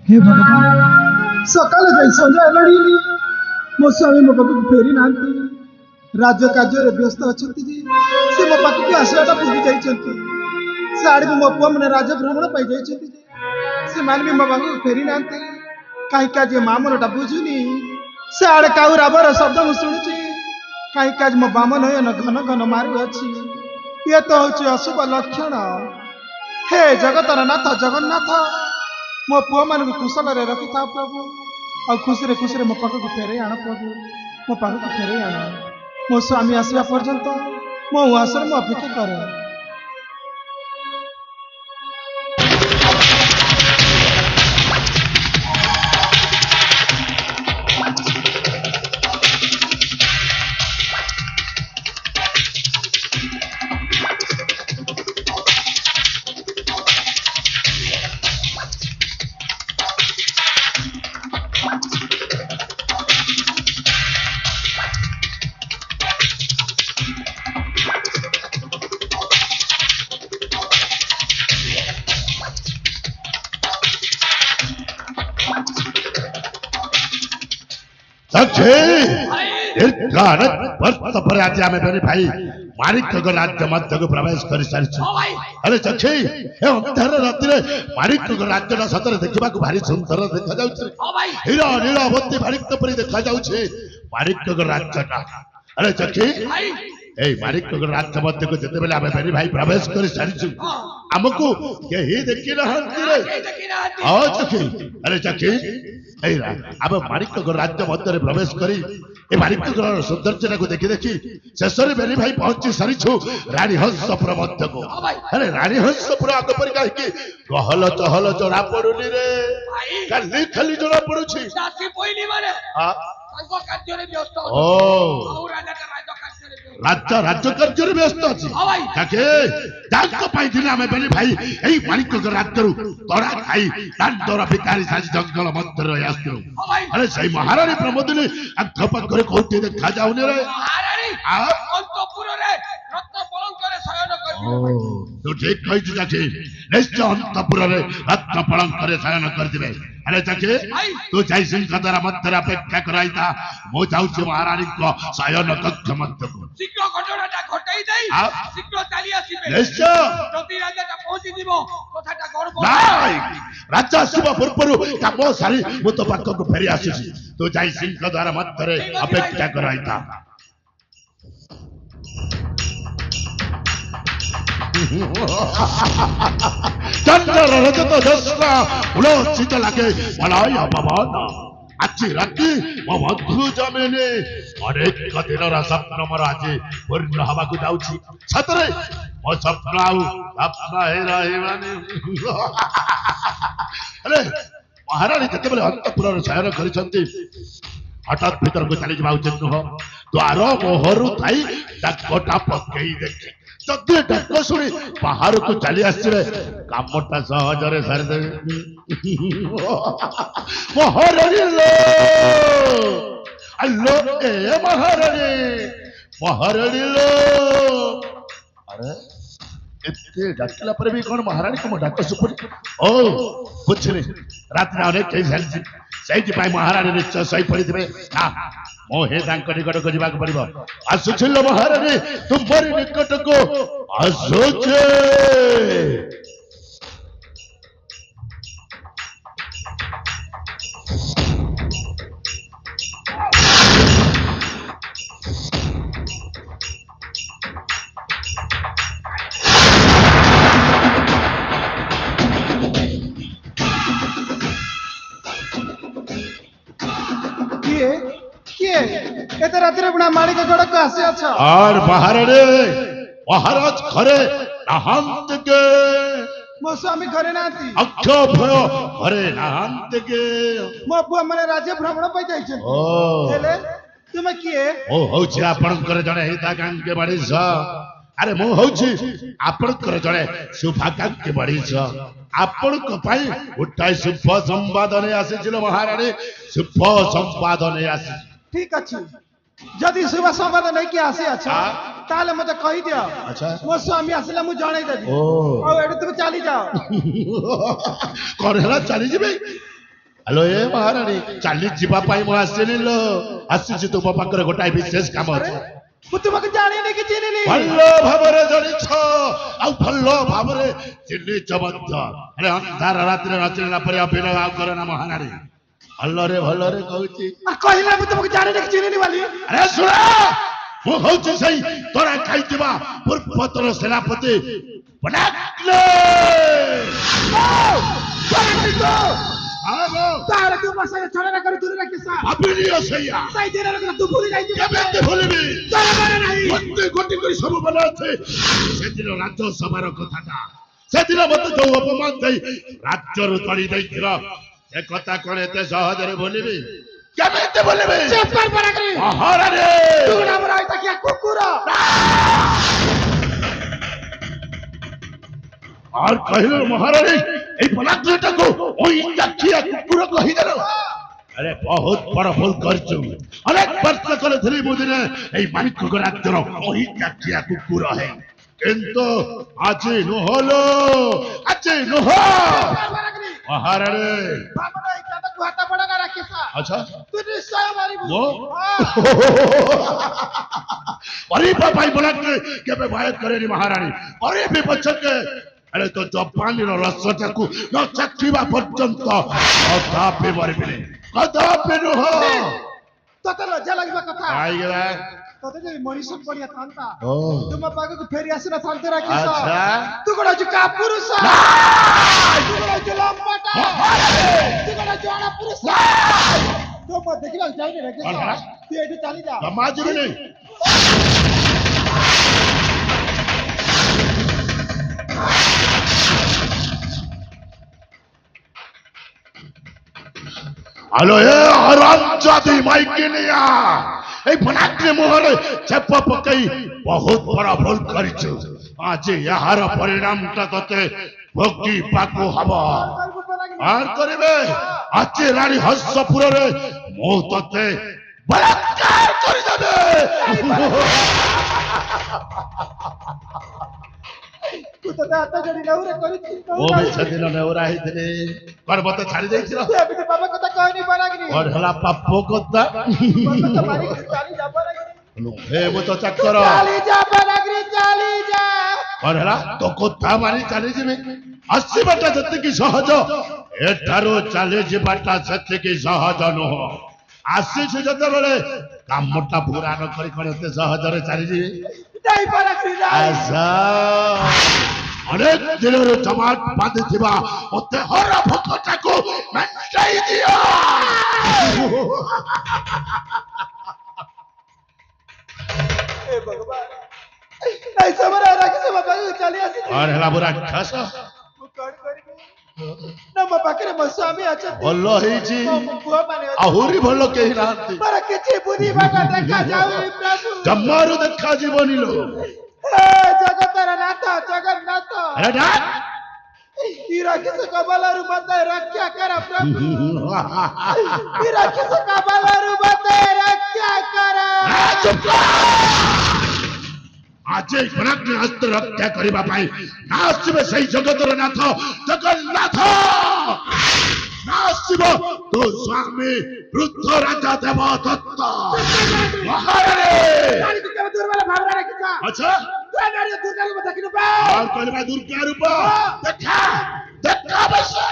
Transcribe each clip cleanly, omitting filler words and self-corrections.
हे भगवान सकाल जाई संध्या लड़ीली मो स्वामी मो पाखु फेरी नांती राज्य कार्य व्यस्त अच्छा से मो पाखु आसवाटा भूली जाइछंती साड़ी भी मो पुआ मैंने राज्य भ्रमण पाई जाइछंती से मान भी मो पाखु फेरी नांती कहीं का जे मां मनटा बुझुनी से आड़े काउ राबर शब्द मु शुणुची कहीं का मो बामन होय न घन घन मारू अछि ये तो होची अशुभ लक्षण हे जगतर नाथ जगन्नाथ मो पुआ मान कुशल रखी था प्रभु और खुशी मो पाख को फेरे आण प्रभु मो पाख को फेरे आण मो स्वामी आसवा पर्यंत मो उआसर मो अपेक्षा करे मेरे भाई माणिक राज्य मध्य को प्रवेश कर सारी अरे चक्षे अंधार राति माणिक राज्य सतरे देखा भारी सुंदर देखा हीरा नीलावती माणिक परी देखा माणिक राज्य अरे चक्षे माणिक राज्य मध्य को जिते बेले आमे मेरे भाई प्रवेश कर सारी आमको यही देखी चक्षे अरे चक्षे आम माणिक राज्य मध्य प्रवेश करी माणिक सौंदर्य को देखी देखी शेष मेरी भाई पहुंची सारीछु रानी हंसपुर मध्य को अरे रानी हंसपुर आग पर कहीं गहल चहल जरा पड़ुनी रे खाली खाली जरा पड़ुछि राजा राज्य कार्य व्यस्त अच्छी भाई यही माणिक राज्य तरा खाई दांडर भिकारी साजी जंगल मध्य रही आसलु अरे सही महाराणी प्रमोदिनी आख पाखे कौटी देखा जाऊनी रे तू ठीक कही चाची निश्चय अंतपुर रत्न पलंक शयन करते अरे चाची तू जय सिंह द्वारा मध्य अपेक्षा कराइता मु जाऊँ महाराणी को शयन कक्ष मध्य को राजा आसवा पूर्व कम सारी मु तो पाख को फेरी आसी तू जय सिंह द्वारा मध्य अपेक्षा कराइता चंद्र रजत दस्रा उलोचित लगे मलाय पवन अच्छी राति मो मधु जमेने अनेक दिन स्वप्न मोर आज पूर्ण हवा को जाऊँ सतरे मो स्वप्न अरे महाराणी जिते बेले अंतपुर शयन कर हठात भीतर को चली जावा उचित नुह द्वार मोहरु थी डाकटा पकई देखी जदि डाक शुणी बाहर को चली आसवे कामटा सहजरे सारीदेवी महाराणी लो ए महाराणी महाराणी लो अरे एते डाकला पर भी कौन महाराणी को डाक सुपर ओ बुझनी रात अनेक कई सारी से महाराणी निश्चय सही पड़ी हाँ मोहे निकट को जावाक पड़ो आसुल महाराणी तुम्हारी निकट को आसुचे माणिक गड़क आसी अच्छा और महाराणी महाराज घरे नहांत के मो स्वामी घरे नांती अक्ष भय घरे नहांत के मो पुआ माने राज्य भ्रमण पाई जाइछन ओ हेले तुमे किए ओ होछि आपनकर जणे हिताकांक्षी बाड़ीस अरे मो होछि आपनकर जणे शुभाकांक्षी बाड़ीस आपनक पई उठाई शुभ संवाद ने आसीছিল महाराणी शुभ संवाद ने आसी ठीक अछि जदि शुभ संवाद नहीं कि आसी अच्छा ताले मते कहि दियो अच्छा मो स्वामी आसिला मु जणाई देबी ओ आ एडे तुम चली जाओ कोन हला चली जिबे ହ୍ୟାଲୋ ଏ ମହାରାଣୀ ଚାଲି ଯିବା ପାଇଁ ମୁଁ ଆସିନି ଲୋ ଆସିଛି ତୁମ ପାଖରେ ଗୋଟାଏ ବିଶେଷ କାମ ଅଛି ମୁଁ ତୁମକୁ ଜାଣିନି କି ଚିହ୍ନିନି ଭଲ ଭାବରେ ଜାଣିଛ ଆଉ ଭଲ ଭାବରେ ଚିହ୍ନିଛ ମଧ୍ୟ ଆରେ ଅନ୍ଧାର ରାତିରେ ନଚିଲା ପରି ଅଭିନୟ ଆଉ କର ନା ମହାରାଣୀ ଭଲରେ କହୁଛି କହିଲା ମୁଁ ତୁମକୁ ଜାଣିନି କି ଚିହ୍ନିନି ବୋଲି ଆରେ ଶୁଣ ମୁଁ ହଉଛି ସେଇ ତୋରା ଖାଇଥିବା ପୂର୍ବତନ ସେନାପତି ତାର ତୁ ମୋ ସାଙ୍ଗେ ଛଳନା କରି ଦୂରରେ କିସା ଭାବିନିଅ ସେଇଆ ସେଇ ଦିନର କଥା ତୁ ଭୁଲି ଯାଇଛୁ କେମିତି ଭୁଲିବି ତୋର ମନେ ନାହିଁ ଗୋଟି ଗୋଟି କରି ସବୁ ମନେ ଅଛି ସେଦିନ ରାଜ୍ୟସଭାର କଥାଟା ସେଦିନ ମତେ ଯୋଉ ଅପମାନ ଦେଇ ରାଜ୍ୟରୁ ତଳି ଦେଇଥିଲ ସେ କଥା କଣ ଏତେ ସହଜରେ ଭୁଲିବି କେମିତି ଭୁଲିବି ମହାରାଣୀ ତୁ ଆମର ଆଇତା କୁକୁର আর কহিল মহারানী এই পলাত্রটাকে ওই চাকিয়া কুকুর কহিদেল আরে বহুত বড় ভুল করছো অনেক বর্ষ করে ধরে বুঝিনে এই মানিক রাজ্যর ওই চাকিয়া কুকুর হে কিন্তু আজি নহলো মহারানী বাবা এই কাটা হাতা পড়া না রাখিসা আচ্ছা তুই নিশ্চয় মারিবু ও অরে বাবাই বলাকে কেবে ভয় করেনি মহারানী অরে বিপক্ষকে আরে তো জপানির রসটাকু ন চাখিবা পর্যন্ত কদাপি মরিবিনি কদাপি নহ তোতে লজ্জা লাগবা কথা আইগলা তোতে যদি মনীষ পড়িয়া থান্তা ও তুম পাগକୁ ফেরি আসি না থান্তে রাখিস আচ্ছা তু কোন আছে কা পুরুষ তু কোন আছে লম্বাটা তু কোন আছে আনা পুরুষ তো মত দেখিলা যাইনি রাখিস তুই এটি চালি যা জমা জিবিনি হ্যালো এ হরামজাদি মাইকিনিয়া এই ফনাগ্রে মুহরে চেপ পকাই বহুত বড় ভুল করিছো আজ ইয়ার পরিণামটা ততে ভোগি পাকু হব আর করিবে আজ রানী হস্যপুরে মো ততে বলাৎকার করে দেবে তু তো দাঁত জড়ি নউরে করিছি ও সেদিন নেউরা হইছিলে কর মতে ছাড়ি দেইছিল আমি তো বাবা কথা কইনি পারাগনি ওর হলা পাপ কথা তো মারি চালি যাব লাগনি হে মো তো চাকর চালি যাব লাগনি চালি যা কর হলা তো কথা মারি চালি যাবে আসিবাটা যেতিকি সহজ এঠারু চালি যাবাটা সেতিকি সহজ নহ আসিছে যেতেবেলে কামটা পুরা ন করি কোন এতে সহজরে চালি যাবে যাই পারাগনি যা আচ্ছা অনেক দিনের জমাট বাঁধিଥିବା মতে হরা ভক্তটাকে মেটাই দিও हे भगवान नहीं समझ आ रहा कि सब बाबा चली आसी और हेला बुरा खास मु कोन करबे ना म पाखरे म स्वामी अछत ଭଲ ହେଇଛି बुआ माने ଆହୁରି ଭଲ କେହି ନାହାନ୍ତି पर किछि बुद्धि बाटा देखा जाऊ रे प्रभु ଜମାରୁ ଦେଖାଯିବନି ଲୋ हे जगतर नाथ जगन्नाथ ଆରେ ଡାକ ई राक्षस कबलरु मते रक्षा कर प्रभु ई राक्षस कबलरु मते रक्षा कर ଚୁପ ଆଜି এই ପରାକ୍ରମ ହସ୍ତ ରକ୍ଷା କରିବା ପାଇଁ ନା ଆସିବେ ସେଇ ଜଗତର ନାଥ ଜଗନ୍ନାଥ ନା ଆସିବ ତୋ ସ୍ୱାମୀ ବୃଦ୍ଧ ରାଜା ଦେବଦତ୍ତ ମହାରାଣୀ गाड़ी तू केवे दूर वाला भावरा रखिसा ଆଚ୍ଛା तू गाड़ी दूर गाड़ी मत किनु बा আর কলিবা দুর্গা রূপ দেখা দেখা বসে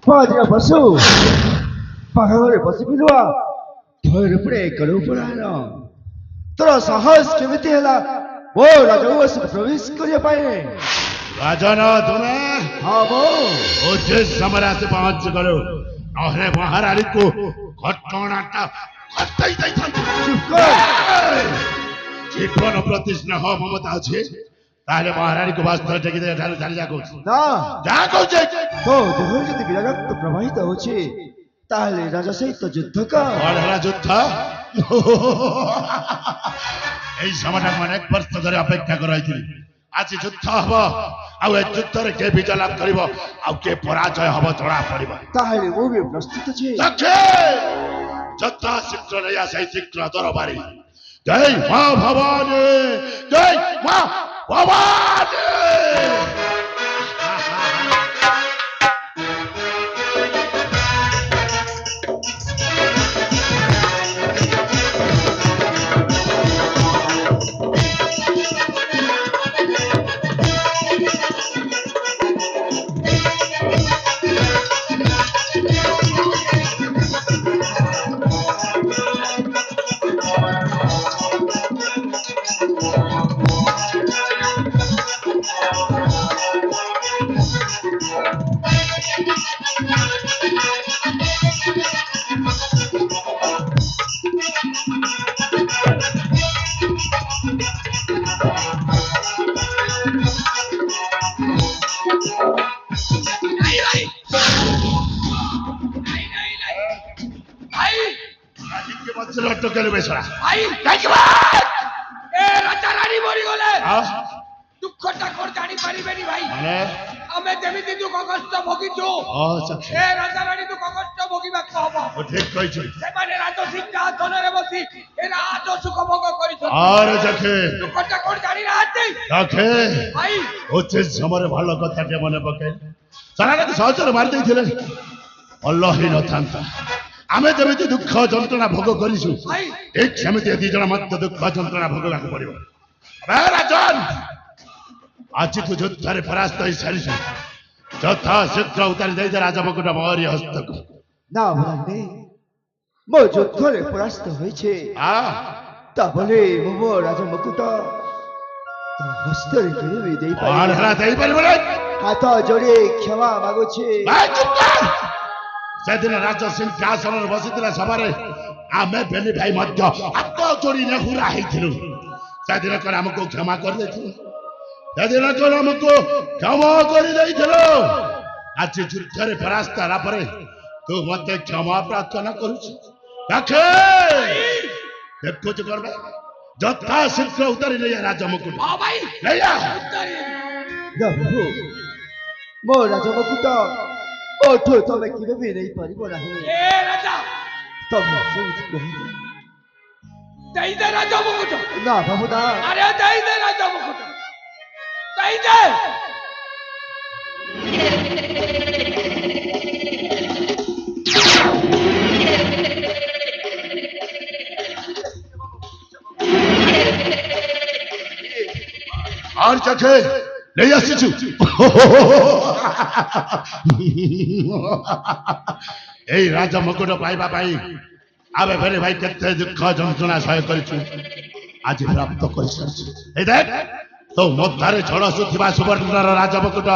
Padre Basu, pahaore basibilwa, thore pure karu purano. ତୋର ସାହସ କେମିତି ହେଲା ମୋ ରାଜଉଆସକୁ ପ୍ରବେଶ କରିବା ପାଇଁ ରାଜନ ତୁମେ ହବ ଉଚିତ ସମୟରେ ଆସି ପହଞ୍ଚି ଗଲୁ ନହେଲେ ମହାରାଣୀକୁ ଘଟଣାଟା ଘଟାଇ ଦେଇଥାନ୍ତି ଚୁପ୍ କର। ଜୀବନ ପ୍ରତି ସ୍ନେହ ମମତା ଅଛି ତାହେଲେ ମହାରାଣୀକୁ ବାସ୍ତବ ଟେକି ଦେଇ ଏଠାରୁ ଚାଲି ଯା କହୁଛି ନା ଯାହା କହୁଛି ତୋ ଦେହରୁ ଯଦି ବିରା ରକ୍ତ ପ୍ରବାହିତ ହେଉଛି ତାହେଲେ ରାଜା ସହିତ ଯୁଦ୍ଧ କର। କଣ ହେଲା ଯୁଦ୍ଧ এই সময়টাକୁ ଅନେକ ବର୍ଷ ଧରି ଅପେକ୍ଷା କରି ରହିଥିଲି ଆଜି ଯୁଦ୍ଧ ହବ ଆଉ ଏ ଯୁଦ୍ଧରେ କିଏ ବିଜୟ ଲାଭ କରିବ ଆଉ କିଏ ପରାଜୟ ହବ ଜଣା ପଡିବ ତାହେଲେ ମୁଁ ବି ପ୍ରସ୍ତୁତ ଅଛି। ସଖେ ଯଥା ଶୀଘ୍ର ନେଇ ଆସେ ଶୀଘ୍ର ଦରବାରୀ ଜୟ ମା ଭବାନୀ ଜୟ ମା ଭବାନୀ লটকেলে বেছড়া ভাই দেখিবা এ রাজা রানী মরি গলে আহ দুঃখটা কোন জানি পারিবেনি ভাই মানে আমি যেমিতি দুঃখ কষ্ট ভোগিছু সখী এ রাজা রানী দুঃখ কষ্ট ভোগিବାକୁ হব ও ঠিক কইছি ସେମାନେ রাজ সিংহাসନରେ বসি এ রাজ সুখ ভোগ କରିଛନ୍ତି আর সখী দুঃখটা কোন জানি নাহাନ୍ତି সখী ভাই উচিত সমୟରେ ଭଲ କଥାଟେ ମନେ ପକେଇ ସାରାଟାକୁ ସହଜରେ ମାରି ଦେଇଥିଲେ ଭଲ ହେଇନଥାନ୍ତା ଆମେ ଯେମିତି ଦୁଃଖ ଯନ୍ତ୍ରଣା ଭୋଗ କରିଛୁ ଭାଇ ଠିକ ସେମିତି ଦି ଜଣ ମଧ୍ୟ ଦୁଃଖ ଯନ୍ତ୍ରଣା ଭୋଗିବାକୁ ପଡିବ ରାଜନ ଆଜି ତୁ ଯୁଦ୍ଧରେ ପରାସ୍ତ ହେଇ ସାରିଛୁ ଯଥା ଶୀଘ୍ର ଉତାରି ଦେଇଦେ ରାଜମକୁଟ ମୋରି ହସ୍ତକୁ ନା ଭ୍ରାନ୍ତି ମୋ ଯୁଦ୍ଧରେ ପରାସ୍ତ ହୋଇছে ତାପରେ ମୁଁ ମୋ ରାଜମୁକୁଟ ତୋ ହସ୍ତରେ କେବେ କଣ ଦେଇପାରିବି ହେଲା ଦେଇପାରିବ ନା ହାତ ଯୋଡ଼ି କ୍ଷମା ମାଗୁଛି। ଭାଇ ଚୁପ କର। ସେଦିନ ରାଜ ସିଂହାସନରେ ବସିଥିଲା ସଭାରେ ଆମେ ବେନି ଭାଇ ମଧ୍ୟ ହାତ ଯୋଡ଼ି ନେହୁରା ହେଇଥିଲୁ ସେଦିନ କଣ ଆମକୁ କ୍ଷମା କରିଦେଇଥିଲୁ ସେଦିନ କଣ ଆମକୁ କ୍ଷମା କରିଦେଇଥିଲୁ ଆଜି ଯୁଦ୍ଧରେ ପରାସ୍ତ ହେଲା ପରେ ତୁ ମତେ କ୍ଷମା ପ୍ରାର୍ଥନା କରୁଛୁ ଦେଖୁଛୁ କଣ ଯଥା ଶୀଘ୍ର ଉତାରି ନେଇ ରାଜମୁକୁଟ ହଁ ଭାଇ ନେଇଆ ଉତ୍ତରୀ ନା ପ୍ରଭୁ ମୋ ରାଜମୁକୁଟ ଓଠୁ ତମେ କେବେ ବି ନେଇପାରିବ ନାହିଁ ଏ ରାଜା ତମେ ସେମିତି କହିଲେ ଦେଇ ଦେ ରାଜ ମୁକୁଟ ନା ପ୍ରଭୁ ନା আরে দেই দে রাজ মুকুট দেই দে আর চোখে নেই আসিছু এই রাজ মুকুট পাইবা পাই আবে ফেরে ভাই কেতে দুঃখ যন্ত্রণা সহ্য করিছু আজ প্রাপ্ত করিসারিছু এই দেখ তো মধ্যারে ঝড়সুথিবা সুবর্ণর রাজ মুকুট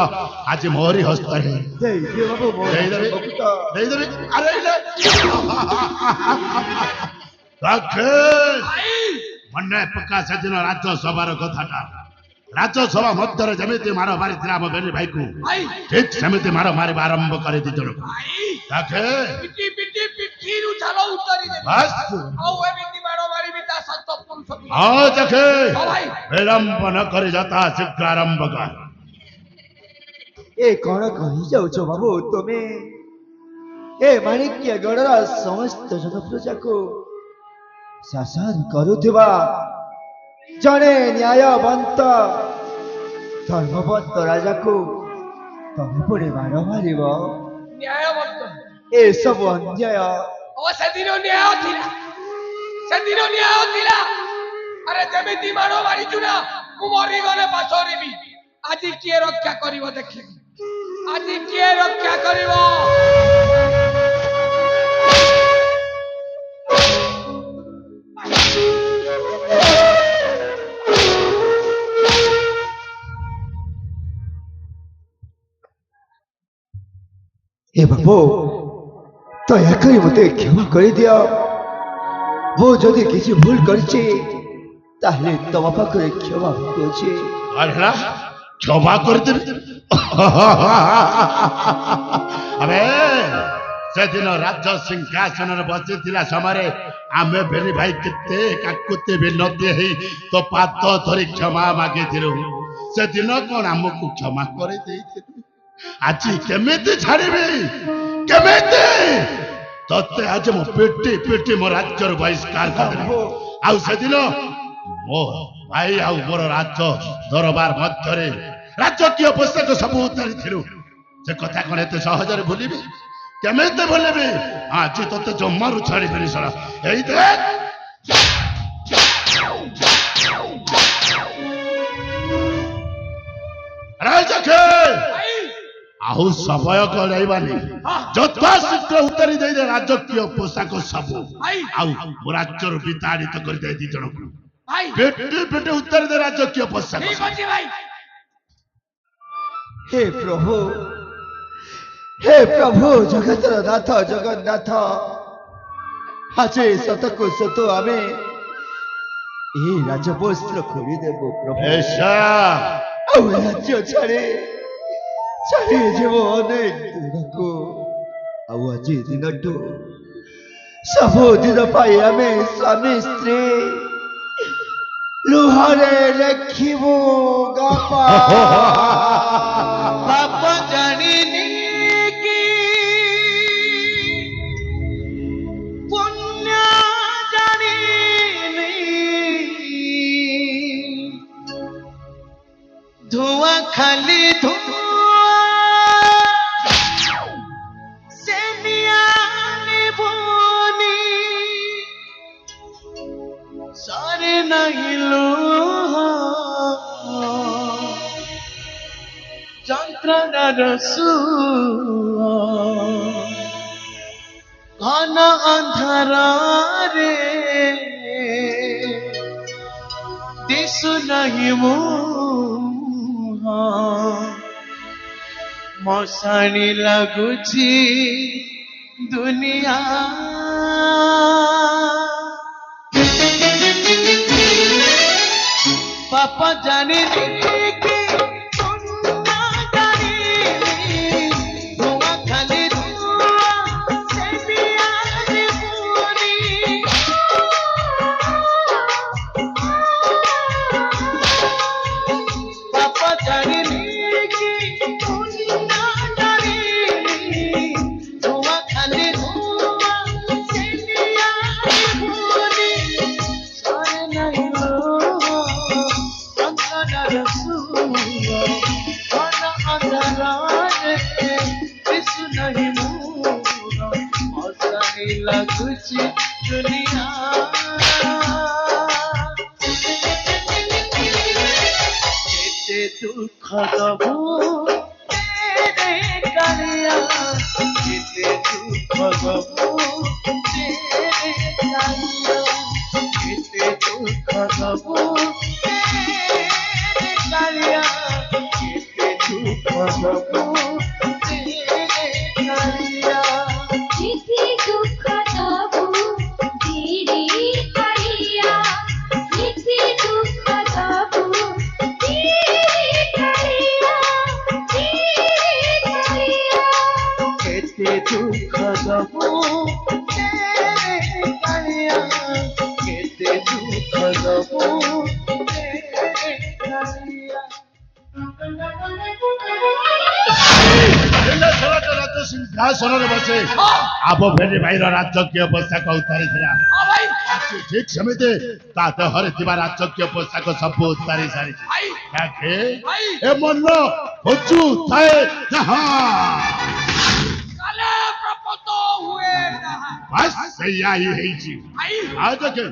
আজ মোরি হস্ତରେ ଦେଇଦିଅ ବାବୁ ମୋ ଦେଇଦେବି ରାଜମୁକୁଟ ଦେଇଦେବି আরে এই নে রাখে ভাই মনে পকা সেদিন রাজ্যসভার কথাটা রাজ্যসভা ମଧ୍ୟରେ ଯେମିତି ମାର ମାରିଥିଲା ଆମ ବେଲି ଭାଇକୁ ভাই ଠିକ ସେମିତି ମାର ମାରିବା ଆରମ୍ଭ କରି ଦି ଜଣକୁ ভাই ତାକେ ପିଟି ପିଟି ପିଠିରୁ ଛାଲ ଉତ୍ତରୀ ଦେ ବାସ୍ ଆଉ ଏମିତି ମାଡ଼ ମାରିବି ତା ସତ ପୁରୁଷ ହଁ ତାକେ ହଁ ଭାଇ ବିଳମ୍ବ ନ କରି ଯଥା ଶୀଘ୍ର ଆରମ୍ଭ କର ଏ କଣ କହିଯାଉଛ ବାବୁ ତୁମେ ଏ ମାଣିକ୍ୟ ଗଡ଼ର ସମସ୍ତ ଜନପ୍ରଜାକୁ ଶାସନ କରୁଥିବା ଜଣେ ନ୍ୟାୟବନ୍ତ ଧର୍ମବନ୍ତ ରାଜାକୁ ତମେ ପୁଣି ମାର ମାରିବ ନ୍ୟାୟବନ୍ତ ଏସବୁ ଅନ୍ୟାୟ ଓ ସେଦିନ ନ୍ୟାୟ ଥିଲା ଆରେ ଯେମିତି ମାଡ଼ ମାରିଛୁ ନା ମୁଁ ମରିଗଲେ ପାଶରିବି ଆଜି କିଏ ରକ୍ଷା କରିବ ଦେଖିବି ଆଜି କିଏ ରକ୍ଷା କରିବ हे बाबू दयाकरी मते क्षमा कर दिया वो जदि किसी भूल करछे ताहले तम पाखरे क्षमा होछे अरे क्षमा कर दे अबे सेदिन राज्य सिंहासन बसी समय आमे बेनी भाई केते काकुते बिनती है तो पाद धरी क्षमा मागे से दिन कौन आमको क्षमा कर आज केमिति छाड़बी केमिति तते आज मो पिटी पिटी मो राज्य बहिष्कार कर आउ से दिन मो भाई आउ मोर राज्य दरबार मध्य राजकीय पोषाक सब उतारी से कथा कौन एत सहजरे भूलिबी केमिति भूलिबी आज तते जमारू छाड़बी सर यही देख आहु समय कराइबानी जथा शीघ्र उतारी दे राजकीय पोशाक सब आउ राज्य विताड़ित कर दे दी जन पेटे पेटे उतारी दे राजकीय पोशाक हे प्रभु जगतर नाथ जगन्नाथ आज सतको सत आमे ए राजवस्त्र खोली देबो प्रभु ऐसा आउ राज्य छाड़े छाड़े जीव अनेक दूरको आउ आज दिनटू सबुदिन पाई आमे स्वामी स्त्री लुहारे रखिबो गापा बाप जानिनी की पुण्य जानिनी धुआं खाली से नियानी बोनी सारे नहीं लो যন্ত্রণা রসু ঘন অন্ধারে দিশু নাহি মুহ মশানি লাগুছি দুনিয়া পাপ জানি কি लाଗୁଛି ଦୁନିଆ କେତେ ଦୁଃଖ ଦବୁ ରେ କାଳିଆ କେତେ ଦୁଃଖ ଦବୁ ରେ କାଳିଆ କେତେ ଦୁଃଖ ଦବୁ ରେ କାଳିଆ କେତେ ଦୁଃଖ ଦବୁ ରେ କାଳିଆ किसी दुख दबू तेरे करिया किसी दुख दबू तेरे करिया केते दुख दबू तेरे कालिया केते दुख दबू तेरे कालिया सिंहासन बसे आप भेरी भाई राजकीय पोशाक उतारी ठीक समिति देहरे राजकीय पोशाक सब उतारी सारी ए मन खोजु थाए बस सैया ही है जी आज के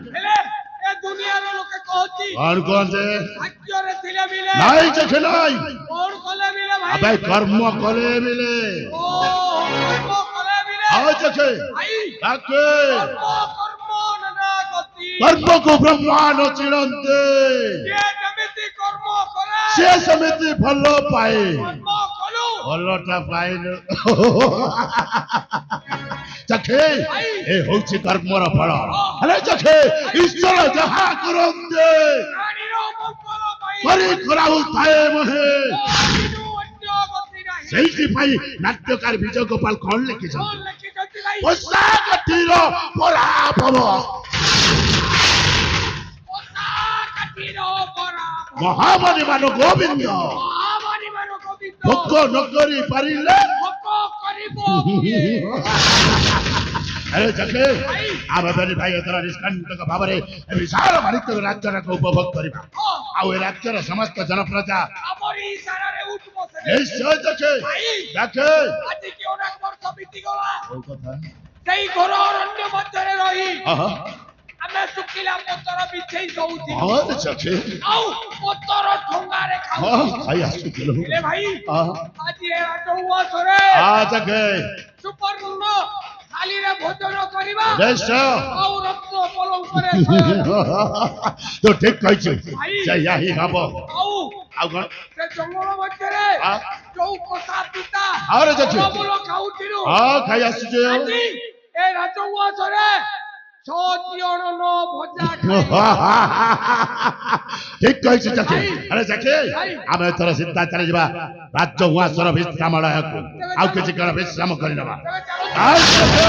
दुनिया लोके कहती कौन कौन से भाग्य रे थिले मिले नहीं देखे नहीं कौन कले मिले भाई अबे कर्म कले मिले ओ कर्म कले मिले आओ देखे भाई ताके कर्म नना गति कर्म को ब्रह्मांड चिरंते ये जमिति कर्म करे से समिति फल पाए कर्म कलु ଭଲଟା ପାଇଲୁ ଚଖେ ଏ ହଉଛି କର୍ମର ଫଳ ହେଲେ ଚଖେ ଈଶ୍ୱର ଯାହା କରନ୍ତେ ପ୍ରାଣୀର ମଙ୍ଗଳ ପାଇଁ କରି କରାଉଥାଏ ମହେ ବିନୁ ଅନ୍ୟ ଗତି ନାହିଁ। ସେଇଥିପାଇଁ ନାଟ୍ୟକାର ବିଜୟ ଗୋପାଳ କଣ ଲେଖିଛନ୍ତି କଣ ଲେଖିଛନ୍ତି ଭାଇ? ପୋଷାକଟିର ପରାଭବ ପୋଷାକଟିର ପରାଭବ। ମହାମଣି ମାନ ଗୋବିନ୍ଦ ମହାମଣିମାନ ଗୋବିନ୍ଦ ଭୋଗ ନ କରି ପାରିଲେ ଭୋଗ କରିବ କିଏ? ଆରେ ଚଖେ ଆମେ ବେଲି ଭାଇ ଏଥର ନିଷ୍କଣ୍ଟକ ଭାବରେ ଏ ବିଶାଳ ମାଣିକ୍ୟ ରାଜ୍ୟଟାକୁ ଉପଭୋଗ କରିବା ଆଉ ଏ ରାଜ୍ୟର ସମସ୍ତ ଜନପ୍ରଜା ଆମରି ଇଶାରାରେ ଉଠ ବସେ। ନିଶ୍ଚୟ ଚଖେ ଚଖେ ଆଜି କି ଅନେକ ବର୍ଷ ବିତିଗଲା କୋଉ କଥା ସେଇ ଘୋର ଅରଣ୍ୟ ମଧ୍ୟରେ ରହି ଆହା ଆମେ ଶୁଖିଲା ପତର ବିଛେଇ ଶୋଉଥିଲୁ ହଁ ଚଖେ ଆଉ ପତର ଠୋଙ୍ଗାରେ ହଁ ଖାଉଥିଲୁ। ଖାଇ ଆସୁଥିଲୁ ହେଲେ ଭାଇ ଆହା ଆଜି ଏ ରାଜଉଆସରେ ଚଖେ ସୁପର୍ଣ୍ଣ ଥାଳିରେ ଭୋଜନ କରିବା ନିଶ୍ଚୟ ଆଉ ରତ୍ନ ପଲଙ୍କରେ ଶୟନ। ତୁ ଠିକ କହିଛୁ ସେଇଆ ହିଁ ହବ ଆଉ ଆଉ କଣ ସେ ଜଙ୍ଗଲ ମଧ୍ୟରେ ଯୋଉ କଷା ପିତା ଆରେ ଦେଖି। ଫଳମୂଳ ଖାଉଥିଲୁ ହଁ ଖାଇ ଆସୁଛୁ ଆଜି ଏ ରାଜଉଆସରେ ସତିଅଣନ ଭଜା ଖାଇ ଠିକ କହିଛୁ ଚଖେ ଆରେ ଚଖେ ଆମେ ଏଥର ସିଧା ଚାଲିଯିବା ରାଜ୍ୟ ଉଆସର ବିଶ୍ରାମଳୟକୁ ଆଉ କିଛି କାଳ ବିଶ୍ରାମ କରିନେବା ତେବେ ଚାଲ ଆଉ ଚଖେ